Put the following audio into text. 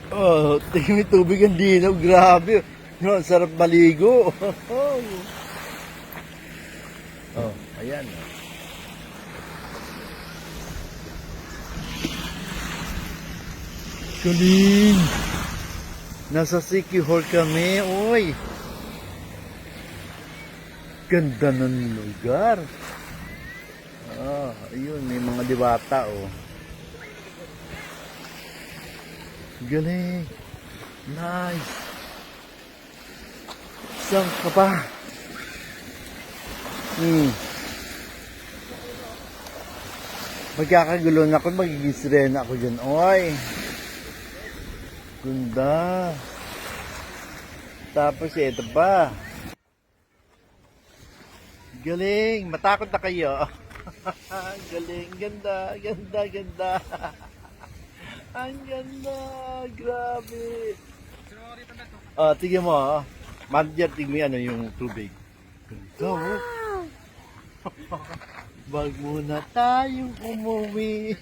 Oh, tingin mo yung tubig ang linaw. Grabe. No, ang sarap maligo. Oh, ayan. Galing. Nasa Siki Hall kami. Uy. Ganda ng lugar. Ah, ayun. May mga diwata, oh. Galing. Nice. Saan ka pa? Magkakagulo na ako. Magiging sirena ako dyan. Oy. Ganda. Tapos ito pa. Galing. Matakot na kayo. Galing. Ganda. Ganda. Ganda. Ang ganda. Grabe. Tignan mo. Manager, tignan mo ano yung tubig. Ganda. Wow. Wag muna tayong umuwi.